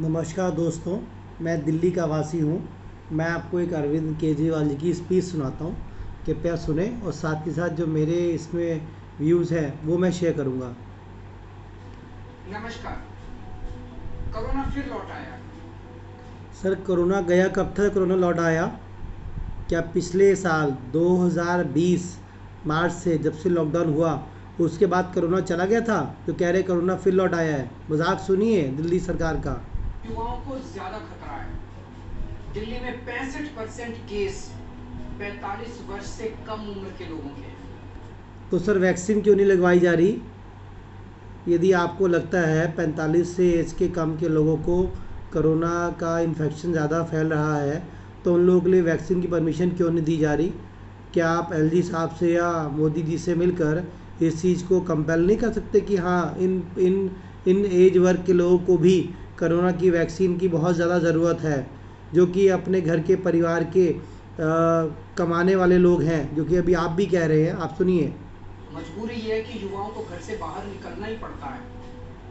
नमस्कार दोस्तों, मैं दिल्ली का वासी हूँ। मैं आपको एक अरविंद केजरीवाल जी की स्पीच सुनाता हूँ, कृपया सुने और साथ के साथ जो मेरे इसमें व्यूज़ हैं वो मैं शेयर करूँगा। नमस्कार। कोरोना फिर लौट आया। सर, कोरोना गया कब था? कोरोना लौट आया क्या? पिछले साल 2020 मार्च से जब से लॉकडाउन हुआ उसके बाद कोरोना चला गया था, तो कह रहे कोरोना फिर लौट आया है। मजाक सुनिए दिल्ली सरकार का। युवाओं को ज्यादा खतरा है। दिल्ली में 65% केस 45 वर्ष से कम उम्र के लोगों के हैं। तो सर, वैक्सीन क्यों नहीं लगवाई जा रही? यदि आपको लगता है 45 से एज के कम के लोगों को कोरोना का इन्फेक्शन ज़्यादा फैल रहा है, तो उन लोगों के लिए वैक्सीन की परमिशन क्यों नहीं दी जा रही? क्या आप एलजी साहब से या मोदी जी से मिलकर इस चीज़ को कंपेल नहीं कर सकते कि हाँ, इन इन इन एज वर्ग के लोगों को भी कोरोना की वैक्सीन की बहुत ज़्यादा ज़रूरत है, जो कि अपने घर के परिवार के कमाने वाले लोग हैं, जो कि अभी आप भी कह रहे हैं। आप सुनिए। मजबूरी ये है कि युवाओं को घर से बाहर निकलना ही पड़ता है,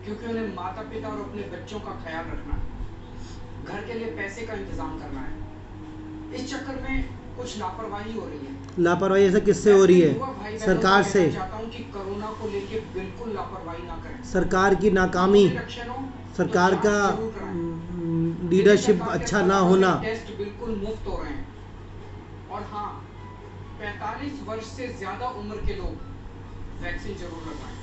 क्योंकि उन्हें माता पिता और अपने बच्चों का ख्याल रखना है, घर के लिए पैसे का इंतजाम करना है। इस चक्कर में कुछ लापरवाही हो रही है। लापरवाही ऐसा किससे हो रही है? सरकार से। चाहता हूँ कि कोरोना को लेके बिल्कुल लापरवाही ना करें। सरकार की नाकामी, सरकार का लीडरशिप अच्छा ना होना। टेस्ट बिल्कुल मुफ्त हो रहे हैं। और हाँ, 45 वर्ष से ज्यादा उम्र के लोग वैक्सीन जरूर लगवाएं।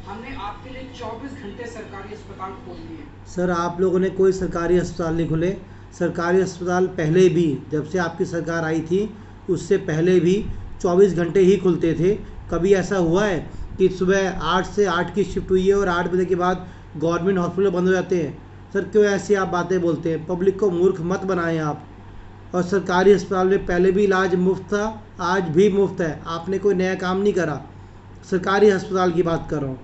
हमने आपके लिए 24 घंटे सरकारी अस्पताल खोल दिए। सर, आप लोगों ने कोई सरकारी अस्पताल नहीं खोले। सरकारी अस्पताल पहले भी, जब से आपकी सरकार आई थी उससे पहले भी 24 घंटे ही खुलते थे। कभी ऐसा हुआ है कि सुबह 8 से 8 की शिफ्ट हुई है और 8 बजे के बाद गवर्नमेंट हॉस्पिटल बंद हो जाते हैं? सर, क्यों ऐसी आप बातें बोलते हैं? पब्लिक को मूर्ख मत बनाएं आप। और सरकारी अस्पताल में पहले भी इलाज मुफ्त था, आज भी मुफ्त है। आपने कोई नया काम नहीं करा। सरकारी अस्पताल की बात कर रहा हूँ।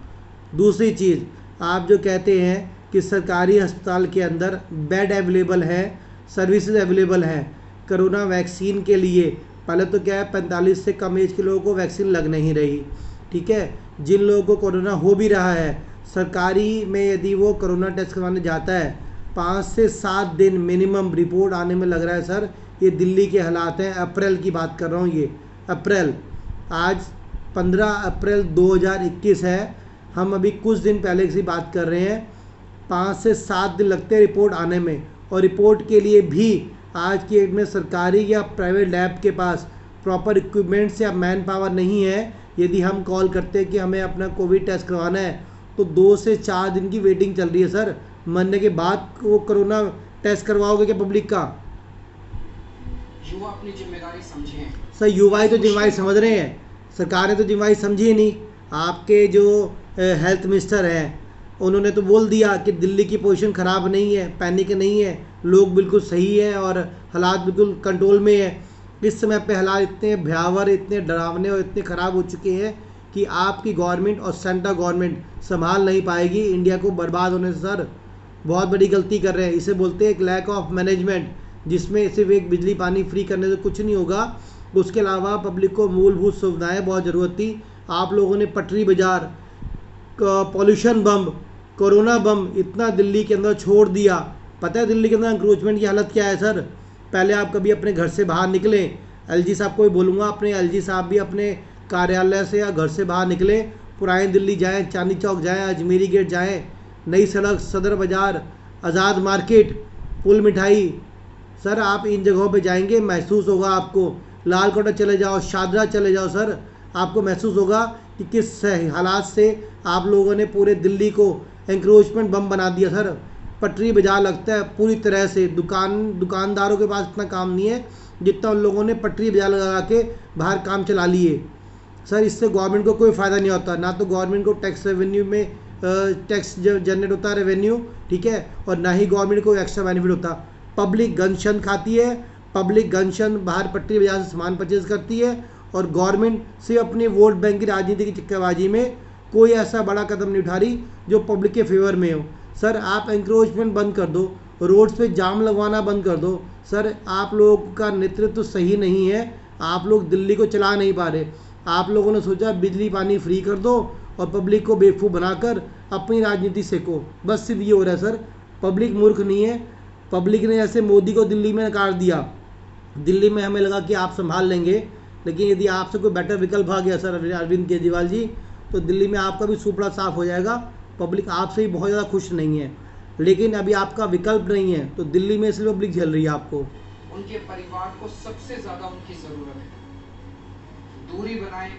दूसरी चीज़, आप जो कहते हैं कि सरकारी अस्पताल के अंदर बेड अवेलेबल है, सर्विसेज अवेलेबल हैं कोरोना वैक्सीन के लिए। पहले तो क्या है, 45 से कम एज के लोगों को वैक्सीन लग नहीं रही, ठीक है। जिन लोगों को कोरोना हो भी रहा है, सरकारी में यदि वो कोरोना टेस्ट करवाने जाता है, 5 से 7 दिन मिनिमम रिपोर्ट आने में लग रहा है। सर, ये दिल्ली के हालात हैं। अप्रैल की बात कर रहा हूँ, ये अप्रैल, आज 15 अप्रैल 2021 है। हम अभी कुछ दिन पहले की बात कर रहे हैं। 5 से 7 दिन लगते हैं रिपोर्ट आने में, और रिपोर्ट के लिए भी आज की डेट में सरकारी या प्राइवेट लैब के पास प्रॉपर इक्विपमेंट्स या मैन पावर नहीं है। यदि हम कॉल करते हैं कि हमें अपना कोविड टेस्ट करवाना है, तो 2 से 4 दिन की वेटिंग चल रही है। सर, मरने के बाद वो कोरोना टेस्ट करवाओगे क्या पब्लिक का? युवा अपनी जिम्मेदारी समझें। सर, युवा तो जिम्मेदारी समझ रहे हैं, सरकार ने तो जिम्मेदारी समझी ही नहीं। आपके जो हेल्थ मिनिस्टर हैं, उन्होंने तो बोल दिया कि दिल्ली की पोजीशन ख़राब नहीं है, पैनिक नहीं है, लोग बिल्कुल सही है और हालात बिल्कुल कंट्रोल में है। इस समय पे हालात इतने भयावह, इतने डरावने और इतने ख़राब हो चुके हैं कि आपकी गवर्नमेंट और सेंट्रल गवर्नमेंट संभाल नहीं पाएगी इंडिया को बर्बाद होने से। सर, बहुत बड़ी गलती कर रहे हैं। इसे बोलते हैं एक लैक ऑफ मैनेजमेंट, जिसमें सिर्फ एक बिजली पानी फ्री करने से कुछ नहीं होगा। उसके अलावा पब्लिक को मूलभूत सुविधाएं बहुत ज़रूरत थी। आप लोगों ने पटरी बाजार, पॉल्यूशन बम, कोरोना बम इतना दिल्ली के अंदर छोड़ दिया। पता है दिल्ली के अंदर इंक्रोचमेंट की हालत क्या है? सर, पहले आप कभी अपने घर से बाहर निकलें, एलजी साहब को भी बोलूँगा, अपने एलजी साहब भी अपने कार्यालय से या घर से बाहर निकले, पुरानी दिल्ली जाएँ, चांदनी चौक जाएँ, अजमेरी गेट जाएँ, नई सड़क, सदर बाज़ार, आज़ाद मार्केट, पुल मिठाई। सर, आप इन जगहों पे जाएंगे, महसूस होगा आपको। लाल कोटा चले जाओ, शादरा चले जाओ, सर आपको महसूस होगा कि किस हालात से आप लोगों ने पूरे दिल्ली को एंक्रोचमेंट बम बना दिया। सर, पटरी बाजार लगता है पूरी तरह से। दुकानदारों के पास इतना काम नहीं है जितना उन लोगों ने पटरी बाजार लगा के बाहर काम चला लिए। सर, इससे गवर्नमेंट को कोई फ़ायदा नहीं होता। ना तो गवर्नमेंट को टैक्स रेवेन्यू में टैक्स जनरेट होता है, रेवेन्यू, ठीक है, और ना ही गवर्नमेंट को एक्स्ट्रा बेनिफिट होता। पब्लिक गनशन खाती है, पब्लिक गनशन बाहर पटरी बाजार से सामान परचेज करती है, और गवर्नमेंट से अपनी वोट बैंक की राजनीति की चिक्काबाजी में कोई ऐसा बड़ा कदम नहीं उठा रही जो पब्लिक के फेवर में हो। सर, आप एंक्रोचमेंट बंद कर दो, रोड्स पे जाम लगवाना बंद कर दो। सर, आप लोगों का नेतृत्व तो सही नहीं है, आप लोग दिल्ली को चला नहीं पा रहे। आप लोगों ने सोचा बिजली पानी फ्री कर दो और पब्लिक को बेवकूफ़ बनाकर अपनी राजनीति सेको, बस सिर्फ ये हो रहा है। सर, पब्लिक मूर्ख नहीं है। पब्लिक ने ऐसे मोदी को दिल्ली में नकार दिया, दिल्ली में हमें लगा कि आप संभाल लेंगे, लेकिन यदि आपसे कोई बेटर विकल्प आ गया सर अरविंद केजरीवाल जी, तो दिल्ली में आपका भी सुपड़ा साफ हो जाएगा। पब्लिक आपसे ही बहुत ज़्यादा खुश नहीं है, लेकिन अभी आपका विकल्प नहीं है, तो दिल्ली में इसलिए पब्लिक झेल रही है आपको। उनके परिवार को सबसे ज़्यादा उनकी ज़रूरत है। दूरी बनाएं,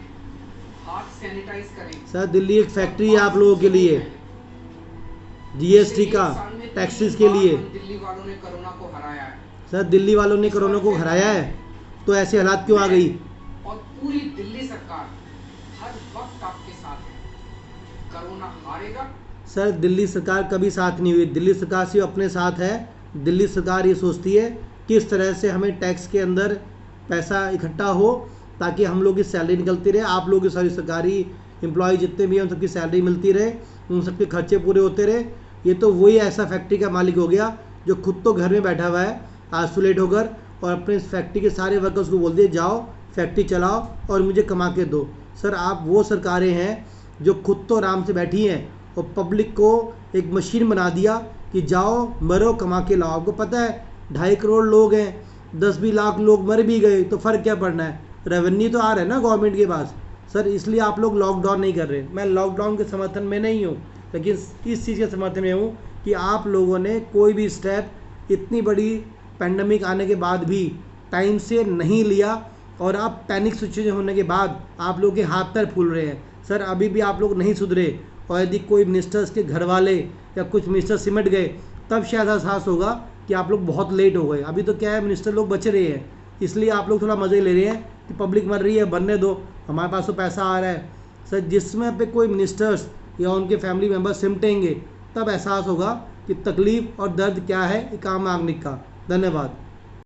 हाथ सैनिटाइज करें। सर दिल्ली एक फैक्ट्री है आप लोगों के लिए, जीएसटी का, टैक्सेस के लिए। दिल्ली वालों ने कोरोना को हराया है सर दिल्ली वालों ने कोरोना को हराया है, तो ऐसे हालात क्यों आ गई? और पूरी दिल्ली सरकार हर वक्त आपके साथ है। कोरोना हारेगा। सर दिल्ली सरकार कभी साथ नहीं हुई, दिल्ली सरकार सिर्फ अपने साथ है। दिल्ली सरकार ये सोचती है किस तरह से हमें टैक्स के अंदर पैसा इकट्ठा हो ताकि हम लोग की सैलरी निकलती रहे, आप लोग की सारी सरकारी एम्प्लॉय जितने भी हैं उन सबकी सैलरी मिलती रहे, उन सबके खर्चे पूरे होते रहे। ये तो वही ऐसा फैक्ट्री का मालिक हो गया जो खुद तो घर में बैठा हुआ है आइसोलेट होकर, और अपने फैक्ट्री के सारे वर्कर्स को बोल दिए जाओ फैक्ट्री चलाओ और मुझे कमा के दो। सर आप वो सरकारें हैं जो खुद तो आराम से बैठी हैं और पब्लिक को एक मशीन बना दिया कि जाओ मरो कमा के लाओ। आपको पता है 2.5 करोड़ लोग हैं, 10-20 लाख लोग मर भी गए तो फ़र्क क्या पड़ना है, रेवेन्यू तो आ रहा है ना गवर्नमेंट के पास। सर इसलिए आप लोग लॉकडाउन नहीं कर रहे। मैं लॉकडाउन के समर्थन में नहीं हूँ, लेकिन इस चीज़ के समर्थन में हूँ कि आप लोगों ने कोई भी स्टेप इतनी बड़ी पैंडमिक आने के बाद भी टाइम से नहीं लिया, और आप पैनिक सिचुएशन होने के बाद आप लोग के हाथ पैर फूल रहे हैं। सर अभी भी आप लोग नहीं सुधरे, और यदि कोई मिनिस्टर्स के घर वाले या कुछ मिनिस्टर सिमट गए तब शायद एहसास होगा कि आप लोग बहुत लेट हो गए। अभी तो क्या है, मिनिस्टर लोग बच रहे हैं, इसलिए आप लोग थोड़ा मज़े ले रहे हैं कि पब्लिक मर रही है बनने दो, हमारे पास तो पैसा आ रहा है। सर जिसमें पे कोई मिनिस्टर्स या उनके फैमिली मेम्बर्स सिमटेंगे तब एहसास होगा कि तकलीफ़ और दर्द क्या है एक आम नागरिक का। धन्यवाद।